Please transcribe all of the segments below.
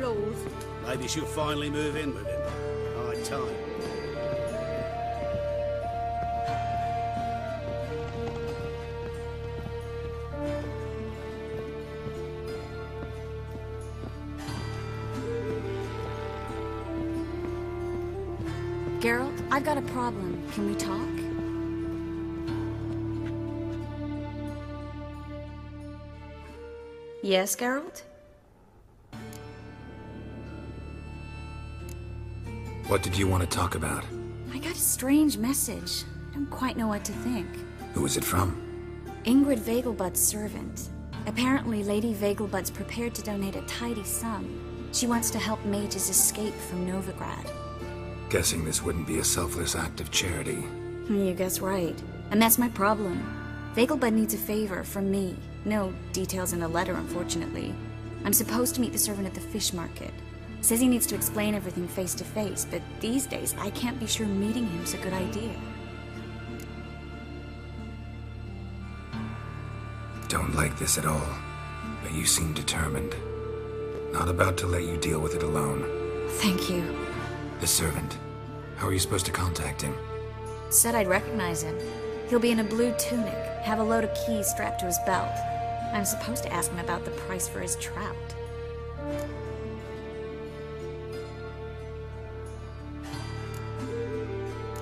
applause. Maybe she'll finally move in with him. High time. Geralt, I've got a problem. Can we talk? Yes, Geralt? What did you want to talk about? I got a strange message. I don't quite know what to think. Who is it from? Ingrid Vegelbud's servant. Apparently, Lady Vegelbud's prepared to donate a tidy sum. She wants to help mages escape from Novigrad. Guessing this wouldn't be a selfless act of charity. You guess right. And that's my problem. Vegelbud needs a favor from me. No details in the letter, unfortunately. I'm supposed to meet the servant at the fish market. Says he needs to explain everything face to face, but these days I can't be sure meeting him's a good idea. Don't like this at all, but you seem determined. Not about to let you deal with it alone. Thank you. The servant. How are you supposed to contact him? Said I'd recognize him. He'll be in a blue tunic, have a load of keys strapped to his belt. I'm supposed to ask him about the price for his trout.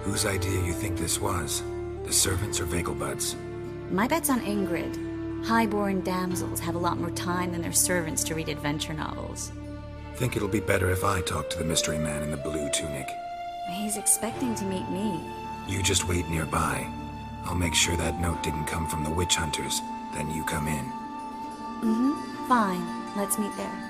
Whose idea you think this was? The servants or Vegelbud's? My bet's on Ingrid. High-born damsels have a lot more time than their servants to read adventure novels. Think it'll be better if I talk to the mystery man in the blue tunic. He's expecting to meet me. You just wait nearby. I'll make sure that note didn't come from the witch hunters. Then you come in. Fine. Let's meet there.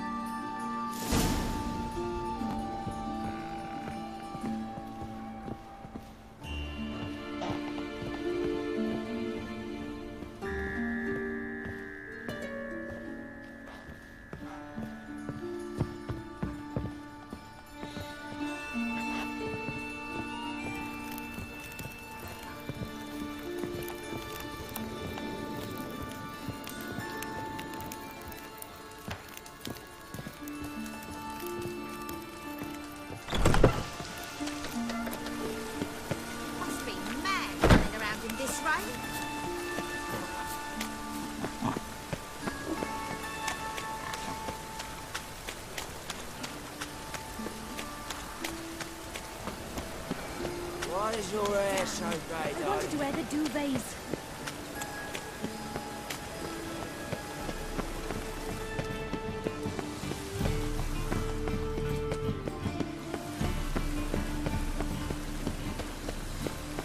Why is your hair so grey, I wanted to wear the duvets.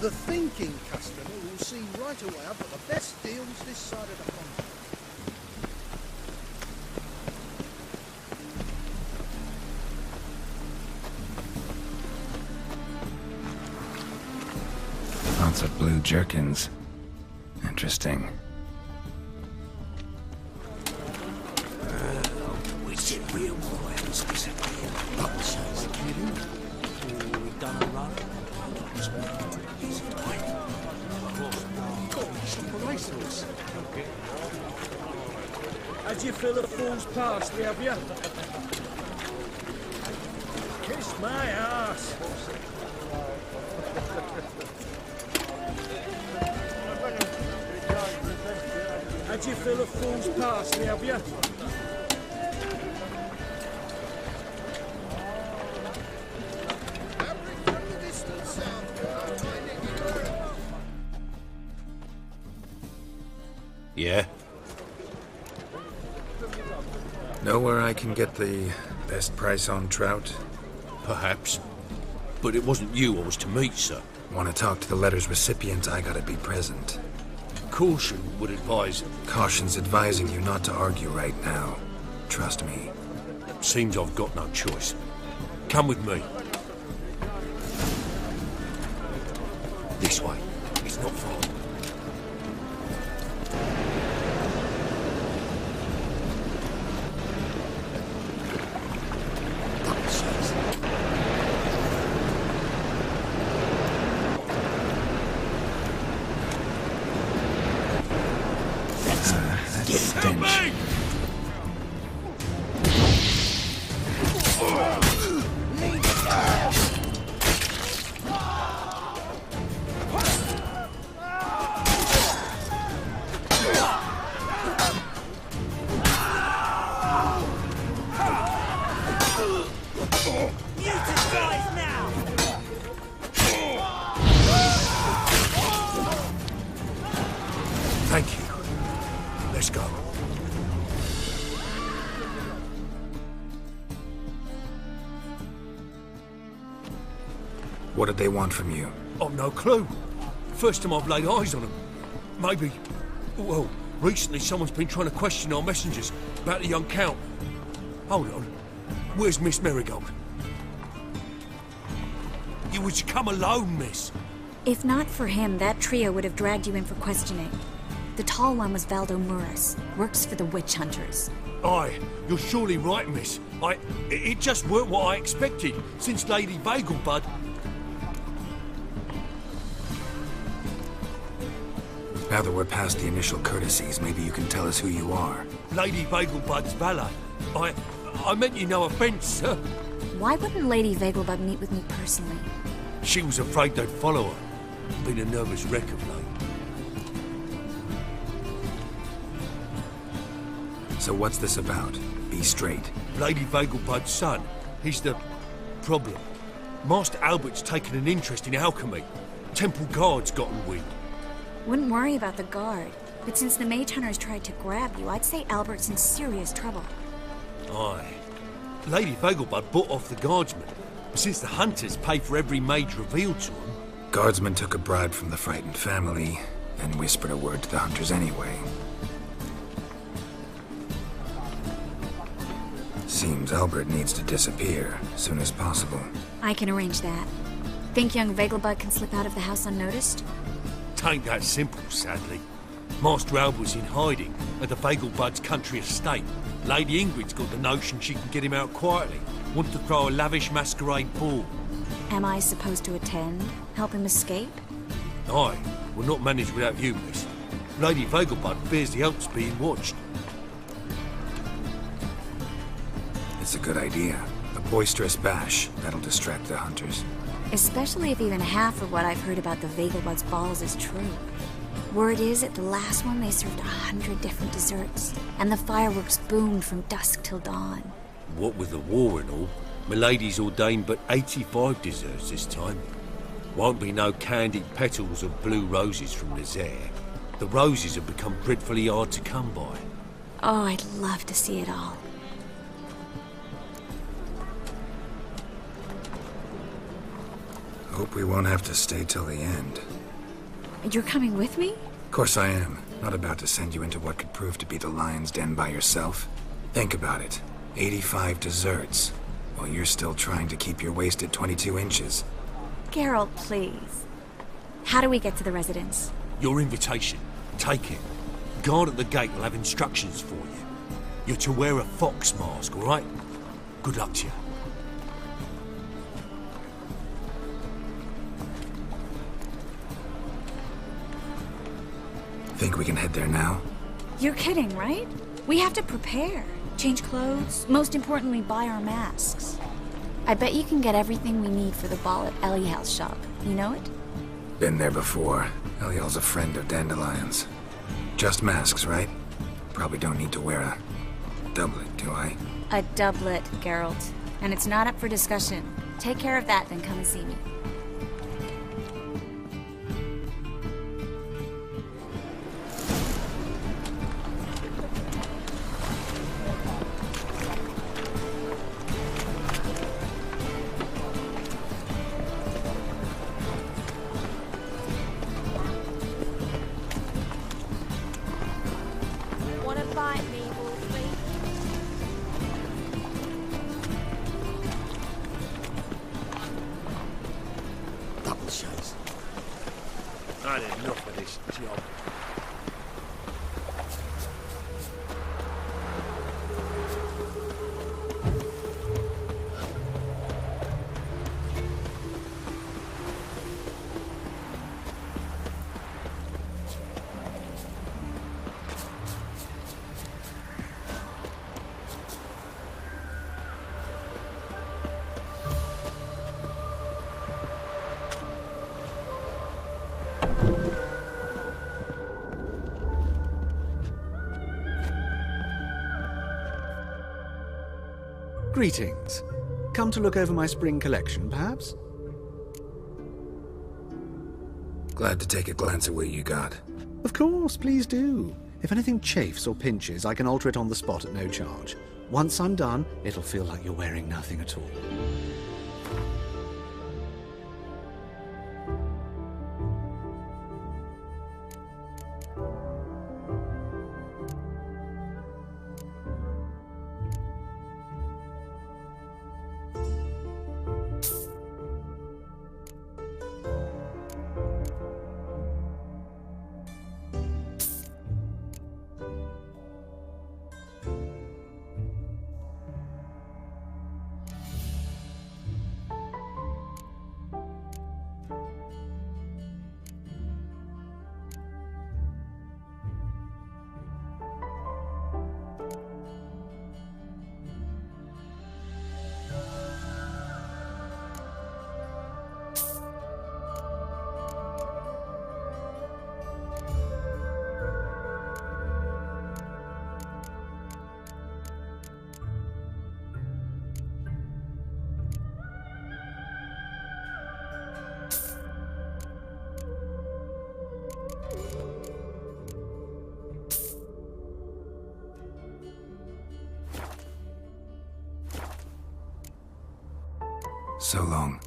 The thinking customer will see right away I've got the best deals this side of the pond. Lots of blue jerkins. Interesting. Is it real royals? Is it real boxers? We've done a run. How'd you fill a fool's parsley, have you? Kiss my ass. How'd you fill a fool's parsley, have you? Yeah? Know where I can get the best price on trout? Perhaps. But it wasn't you I was to meet, sir. Want to talk to the letter's recipient, I gotta be present. Caution would advise... Caution's advising you not to argue right now. Trust me. Seems I've got no choice. Come with me. This way. It's not far. Stench. What did they want from you? I've no clue. First time I've laid eyes on them. Maybe... Well, recently someone's been trying to question our messengers about the young Count. Hold on. Where's Miss Marigold? You was to come alone, miss. If not for him, that trio would have dragged you in for questioning. The tall one was Valdo Muras, works for the witch hunters. Aye, you're surely right, miss. It just weren't what I expected, since Lady Vagelbud... Now that we're past the initial courtesies, maybe you can tell us who you are. Lady Vagelbud's valet. I meant you no offence, sir. Why wouldn't Lady Vagelbud meet with me personally? She was afraid they'd follow her. Been a nervous wreck of late. So what's this about? Be straight. Lady Vagelbud's son. He's the... problem. Master Albert's taken an interest in alchemy. Temple guards gotten wind. Wouldn't worry about the guard, but since the mage hunters tried to grab you, I'd say Albert's in serious trouble. Aye. Lady Vagelbud bought off the guardsmen, since the hunters pay for every mage revealed to them. Guardsmen took a bribe from the frightened family and whispered a word to the hunters anyway. Seems Albert needs to disappear as soon as possible. I can arrange that. Think young Vagelbud can slip out of the house unnoticed? Tain't that simple, sadly. Master Albert's in hiding at the Vagelbud's country estate. Lady Ingrid's got the notion she can get him out quietly. Wants to throw a lavish masquerade ball. Am I supposed to attend? Help him escape? Aye, we'll not manage without you, miss. Lady Vagelbud fears the help's being watched. It's a good idea. A boisterous bash that'll distract the hunters. Especially if even half of what I've heard about the Vagelbud's balls is true. Word is, at the last one they served 100 different desserts, and the fireworks boomed from dusk till dawn. What with the war and all, Milady's ordained but 85 desserts this time. Won't be no candied petals of blue roses from Nazaire. The roses have become dreadfully hard to come by. Oh, I'd love to see it all. Hope we won't have to stay till the end. You're coming with me? Of course I am. Not about to send you into what could prove to be the lion's den by yourself. Think about it. 85 desserts, while you're still trying to keep your waist at 22 inches. Geralt, please. How do we get to the residence? Your invitation. Take it. Guard at the gate will have instructions for you. You're to wear a fox mask, all right? Good luck to you. Think we can head there now? You're kidding, right? We have to prepare. Change clothes. Most importantly, buy our masks. I bet you can get everything we need for the ball at Eliel's shop. You know it? Been there before. Eliel's a friend of Dandelion's. Just masks, right? Probably don't need to wear a doublet, do I? A doublet, Geralt. And it's not up for discussion. Take care of that, then come and see me. Wanna bite me, Wolfie? Double chase. I had enough of this job. Greetings. Come to look over my spring collection, perhaps? Glad to take a glance at what you got. Of course, please do. If anything chafes or pinches, I can alter it on the spot at no charge. Once I'm done, it'll feel like you're wearing nothing at all. So long.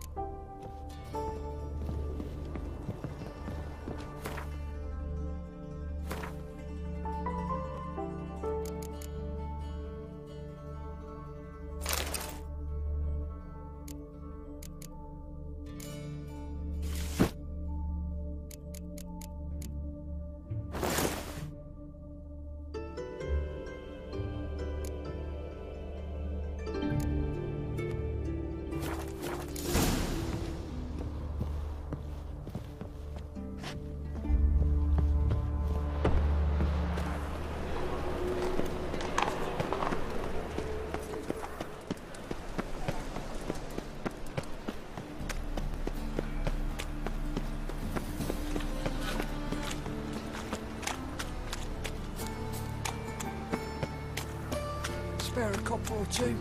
Spare a copper or two?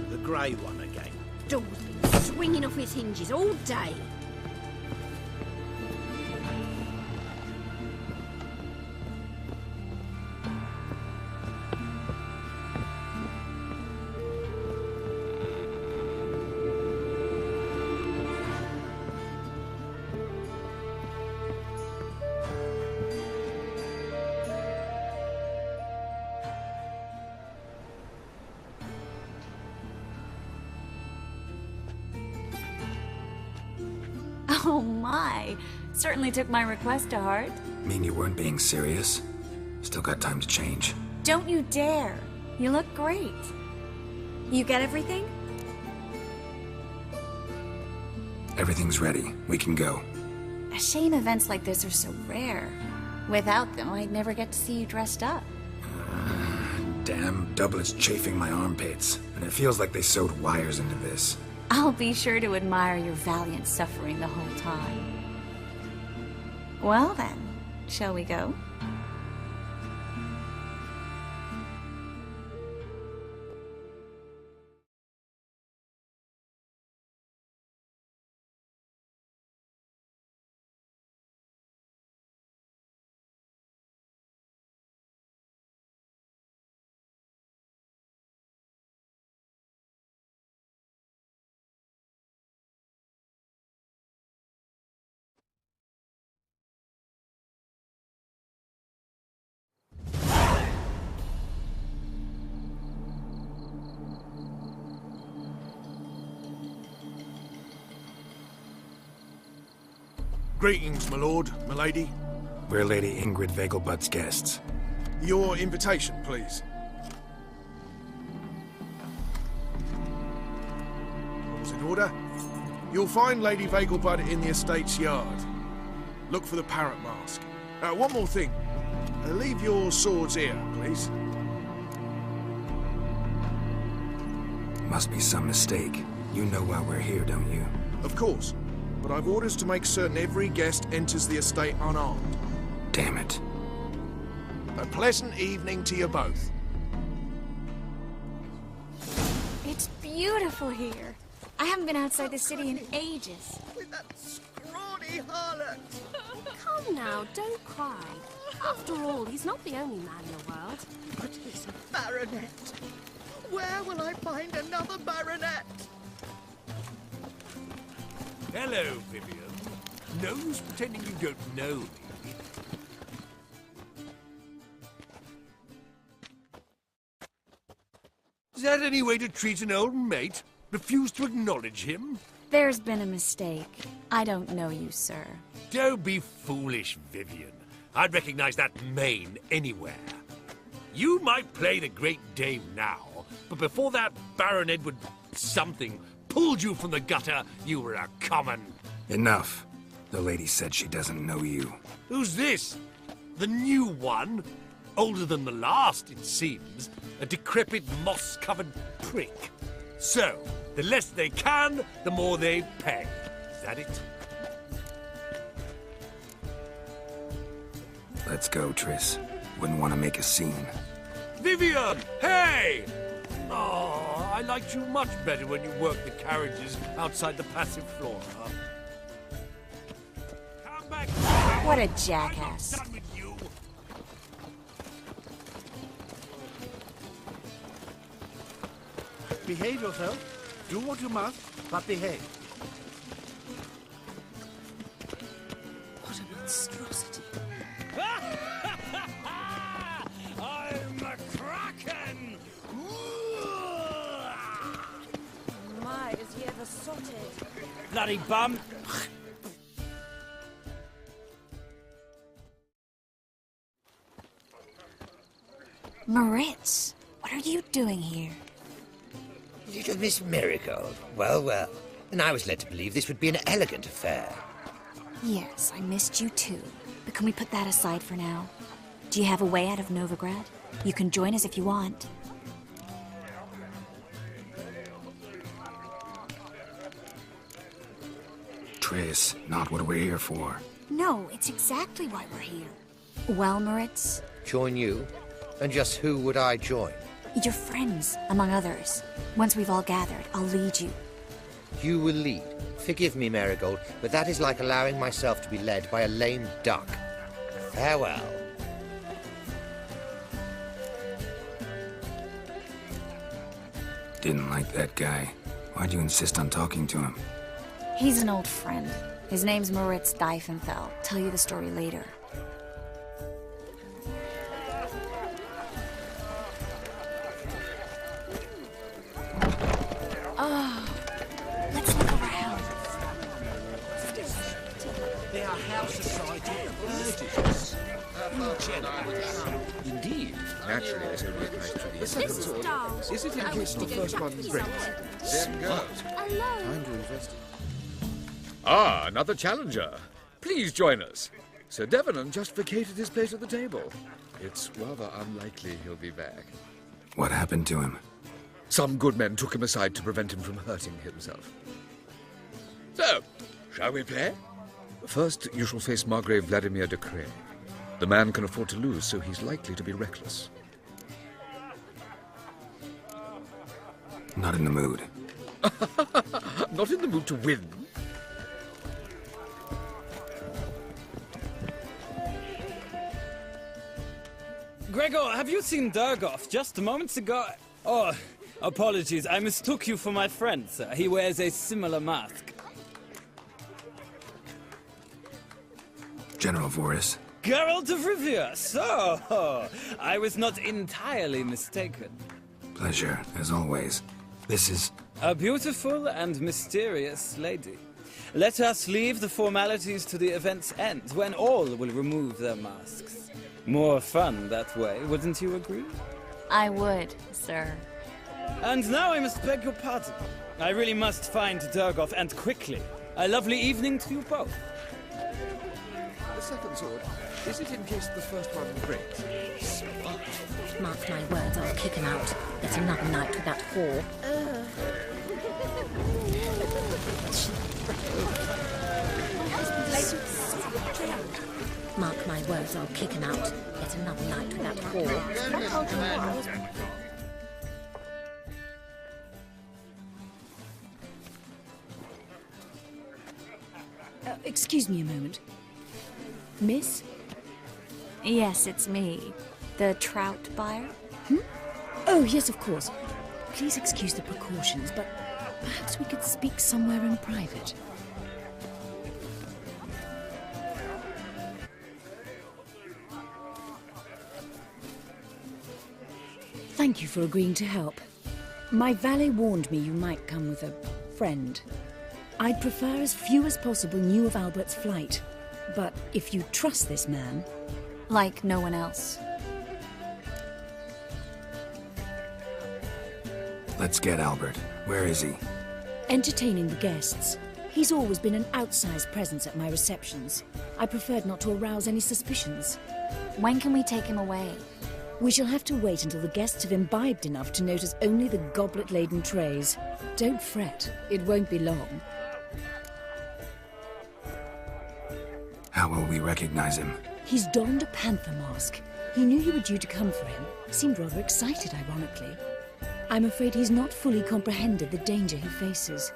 The grey one again. Door's been swinging off his hinges all day. Oh my! Certainly took my request to heart. Mean you weren't being serious? Still got time to change. Don't you dare! You look great. You get everything? Everything's ready. We can go. A shame events like this are so rare. Without them, I'd never get to see you dressed up. Damn doublets chafing my armpits, and it feels like they sewed wires into this. I'll be sure to admire your valiant suffering the whole time. Well then, shall we go? Greetings, my lord, my lady. We're Lady Ingrid Vegelbud's guests. Your invitation, please. All's in order. You'll find Lady Vegelbud in the estate's yard. Look for the parrot mask. One more thing. Leave your swords here, please. Must be some mistake. You know why we're here, don't you? Of course. But I've orders to make certain every guest enters the estate unarmed. Damn it. A pleasant evening to you both. It's beautiful here. I haven't been outside the city in ages. With that scrawny harlot. Come now, don't cry. After all, he's not the only man in the world. But he's a baronet. Where will I find another baronet? Hello, Vivian. No use pretending you don't know me. Is that any way to treat an old mate? Refuse to acknowledge him? There's been a mistake. I don't know you, sir. Don't be foolish, Vivian. I'd recognize that mane anywhere. You might play the Great Dame now, but before that Baron Edward something pulled you from the gutter, you were a common... Enough. The lady said she doesn't know you. Who's this? The new one? Older than the last, it seems. A decrepit, moss-covered prick. So, the less they can, the more they pay. Is that it? Let's go, Triss. Wouldn't want to make a scene. Vivian! Hey! Oh, I liked you much better when you worked the carriages outside the passive floor. Come back! What a jackass. I'm done with you. Behave yourself. Do what you must, but behave. What a monstrosity. I'm a kraken! My, is he ever sotted? Bloody bum! Moritz, what are you doing here? Little Miss Marigold. Well, well. And I was led to believe this would be an elegant affair. Yes, I missed you too. But can we put that aside for now? Do you have a way out of Novigrad? You can join us if you want. Triss, not what we're here for. No, it's exactly why we're here. Well, Moritz? Join you? And just who would I join? Your friends, among others. Once we've all gathered, I'll lead you. You will lead. Forgive me, Marigold, but that is like allowing myself to be led by a lame duck. Farewell. Didn't like that guy. Why'd you insist on talking to him? He's an old friend. His name's Moritz Diefenthal. Tell you the story later. Let's look around. They are house society urges. Indeed. Naturally, this only applies to the This is dull. Is it in I case wish the to go first back one to breaks? something. Then go. Alone. Time to investigate. Ah, another challenger. Please join us. Sir Devenant just vacated his place at the table. It's rather unlikely he'll be back. What happened to him? Some good men took him aside to prevent him from hurting himself. So, shall we play? First, you shall face Margrave Vladimir de Cray. The man can afford to lose, so he's likely to be reckless. Not in the mood. Not in the mood to win. Gregor, have you seen Durgoff just moments ago? Oh, apologies. I mistook you for my friend, sir. He wears a similar mask. General Voris. Geralt of Rivia. So, I was not entirely mistaken. Pleasure, as always. This is... A beautiful and mysterious lady. Let us leave the formalities to the event's end, when all will remove their masks. More fun that way, wouldn't you agree? I would, sir. And now I must beg your pardon. I really must find Durgoff, and quickly. A lovely evening to you both. The second sword. Is it in case the first one breaks? Mark my words, I'll kick him out. Get another night with that whore. Mark my words, I'll kick him out. Get another night with that whore. Excuse me a moment. Miss? Yes, it's me. The trout buyer? Oh, yes, of course. Please excuse the precautions, but perhaps we could speak somewhere in private. Thank you for agreeing to help. My valet warned me you might come with a friend. I'd prefer as few as possible knew of Albert's flight. But if you trust this man... Like no one else. Let's get Albert. Where is he? Entertaining the guests. He's always been an outsized presence at my receptions. I preferred not to arouse any suspicions. When can we take him away? We shall have to wait until the guests have imbibed enough to notice only the goblet-laden trays. Don't fret, it won't be long. How will we recognize him? He's donned a panther mask. He knew you were due to come for him. Seemed rather excited, ironically. I'm afraid he's not fully comprehended the danger he faces.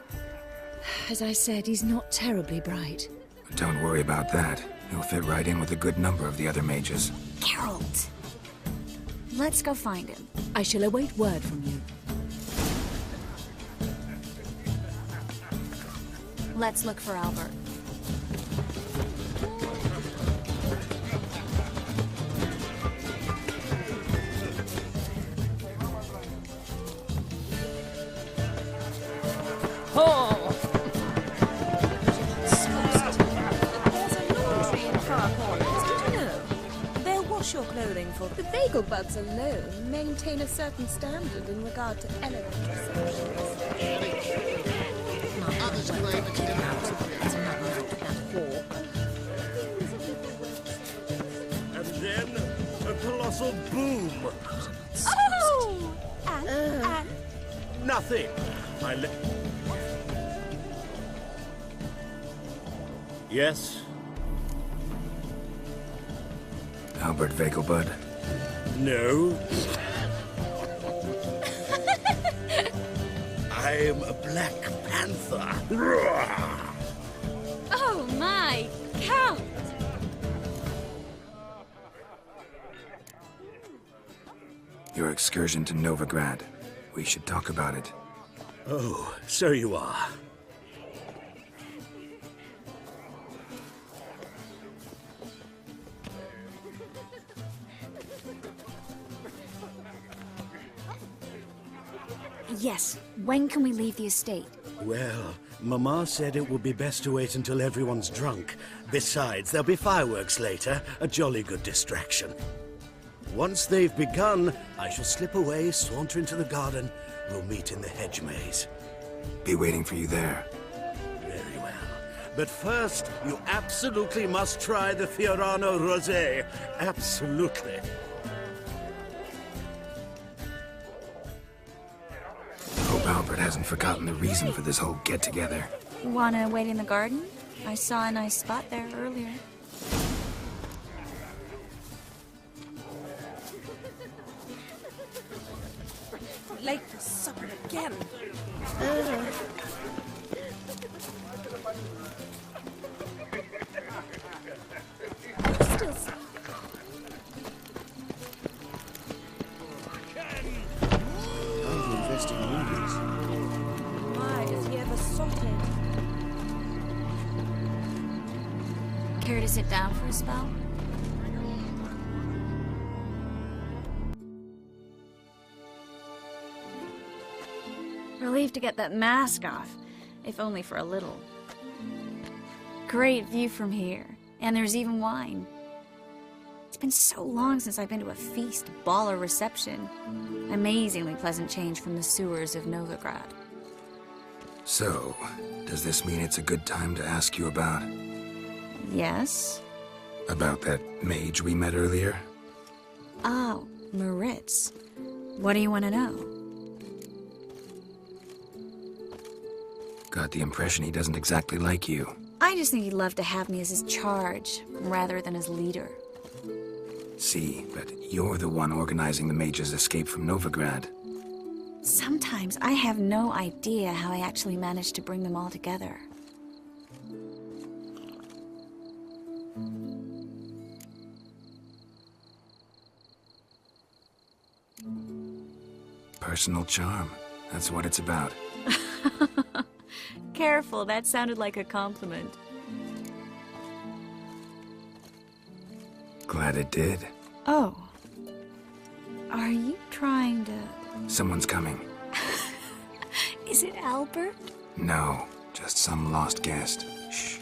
As I said, he's not terribly bright. Don't worry about that. He'll fit right in with a good number of the other mages. Geralt! Let's go find him. I shall await word from you. Let's look for Albert. Oh! There's a laundry in far corners, did you know? They'll wash your clothing for the bagel buds alone maintain a certain standard in regard to elegant receptions. Others claim it's That's another that whore. And then a colossal boom. Oh! And? Nothing. Yes? Albert Vegelbud. No. I am a Black Panther. Oh my, Count! Your excursion to Novigrad. We should talk about it. Oh, so you are. Yes, when can we leave the estate? Well, Mama said it would be best to wait until everyone's drunk. Besides, there'll be fireworks later, a jolly good distraction. Once they've begun, I shall slip away, saunter into the garden. We'll meet in the hedge maze. Be waiting for you there. Very well. But first, you absolutely must try the Fiorano Rosé. Absolutely. Hope Albert hasn't forgotten the reason for this whole get-together. Wanna wait in the garden? I saw a nice spot there earlier. Late for supper again. Still Why is he ever sorted? Care to sit down for a spell? Relieved to get that mask off, if only for a little. Great view from here, and there's even wine. It's been so long since I've been to a feast, ball, or reception. Amazingly pleasant change from the sewers of Novigrad. So, does this mean it's a good time to ask you about... Yes? About that mage we met earlier? Oh, Moritz. What do you want to know? Got the impression he doesn't exactly like you. I just think he'd love to have me as his charge, rather than his leader. See, but you're the one organizing the mage's escape from Novigrad. Sometimes I have no idea how I actually managed to bring them all together. Personal charm. That's what it's about. Careful, that sounded like a compliment. Glad it did. Oh. Are you trying to... Someone's coming. Is it Albert? No, just some lost guest. Shh.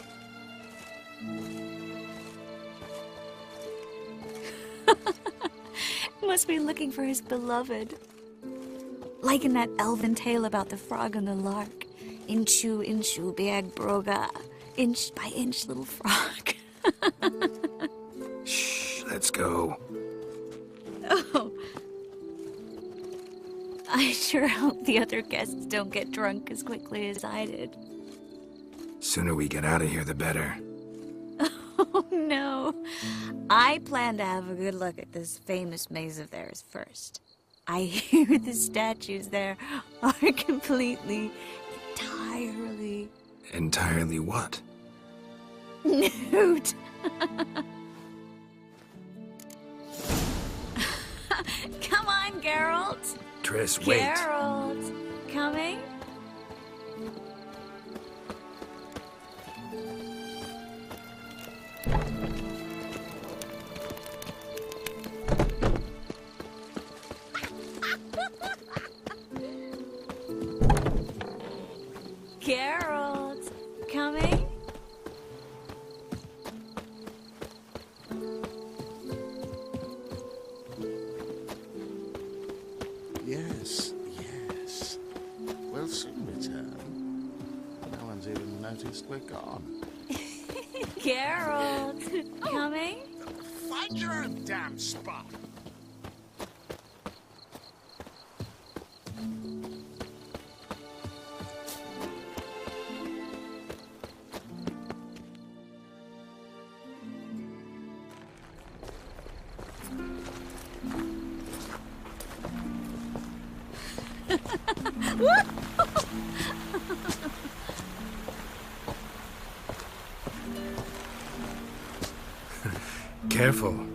Must be looking for his beloved. Like in that elven tale about the frog and the lark. Inchu, inchu, bag broga. Inch by inch, little frog. Shh, let's go. Oh. I sure hope the other guests don't get drunk as quickly as I did. Sooner we get out of here, the better. Oh, no. I plan to have a good look at this famous maze of theirs first. I hear the statues there are completely, entirely... Entirely what? Nude. Come on, Geralt. Triss, wait. Geralt, coming? Yes, yes. We'll soon return. No one's even noticed we're gone. Geralt, coming? Find your own damn spot. Careful.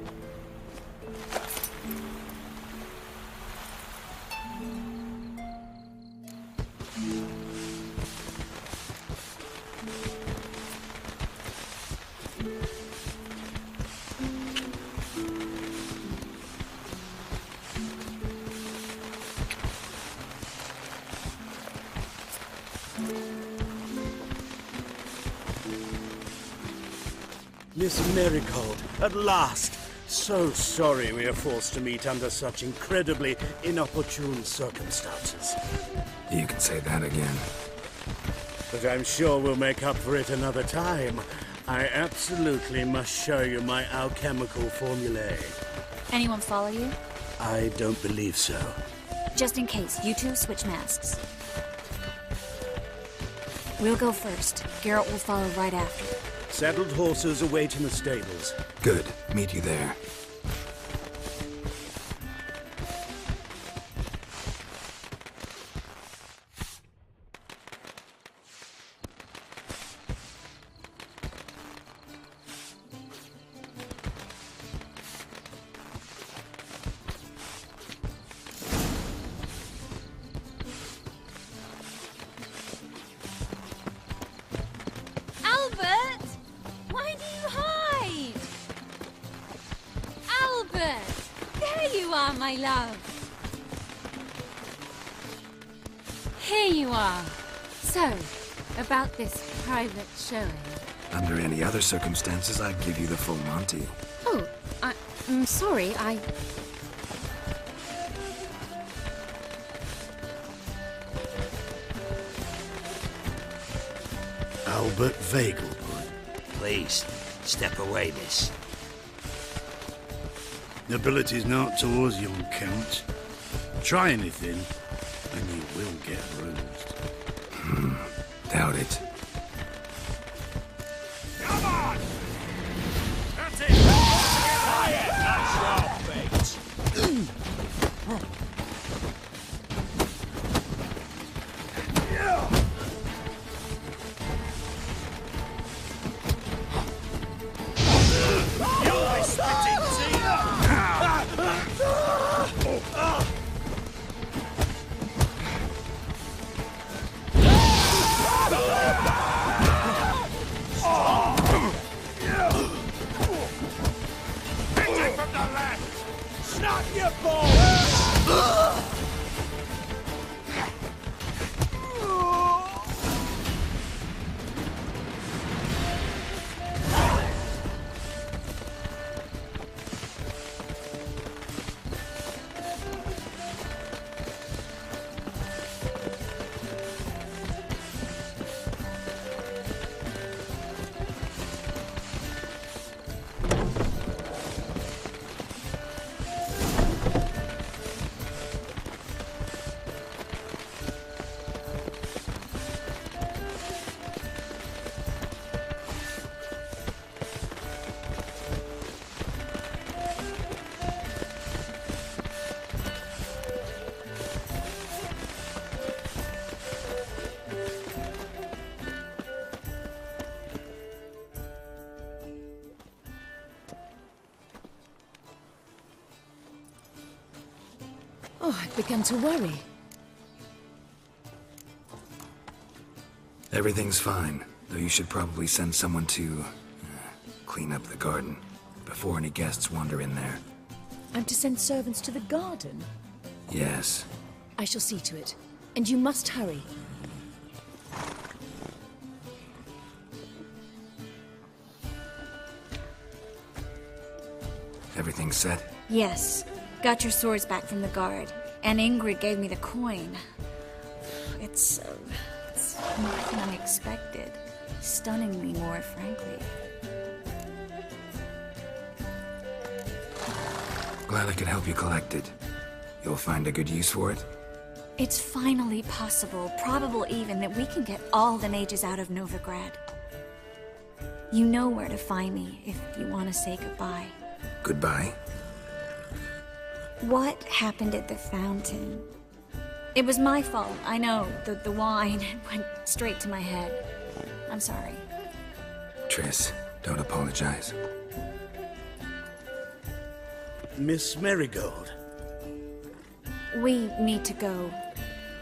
Miss Marigold, at last! So sorry we are forced to meet under such incredibly inopportune circumstances. You can say that again. But I'm sure we'll make up for it another time. I absolutely must show you my alchemical formulae. Anyone follow you? I don't believe so. Just in case, you two switch masks. We'll go first. Geralt will follow right after. Saddled horses await in the stables. Good. Meet you there. Albert! Why do you hide? Albert! There you are, my love. Here you are. So, about this private showing. Under any other circumstances, I'd give you the full Monty. Oh, I'm sorry, Albert Vegelbud. Please, step away, miss. Nobility's not towards young Count. Try anything, and you will get bruised. Doubt it. Come on! That's it! Quiet! That's your fate! You'll be spitting tea! Hit it from the left! Snap your balls! Oh, I've begun to worry. Everything's fine, though you should probably send someone to clean up the garden before any guests wander in there. I'm to send servants to the garden? Yes. I shall see to it. And you must hurry. Everything set? Yes. Got your swords back from the guard. and Ingrid gave me the coin. It's nothing I expected. Stunningly more, frankly. Glad I could help you collect it. You'll find a good use for it? It's finally possible, probable even, that we can get all the mages out of Novigrad. You know where to find me if you want to say goodbye. Goodbye? What happened at the fountain? It was my fault, I know. The wine went straight to my head. I'm sorry. Triss, don't apologize. Miss Marigold. We need to go.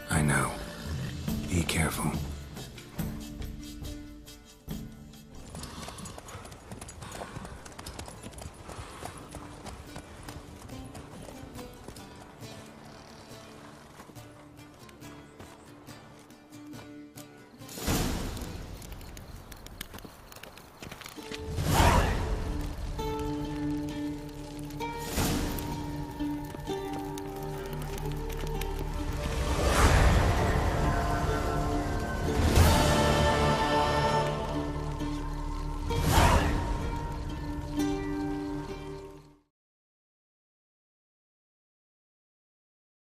I know. Be careful.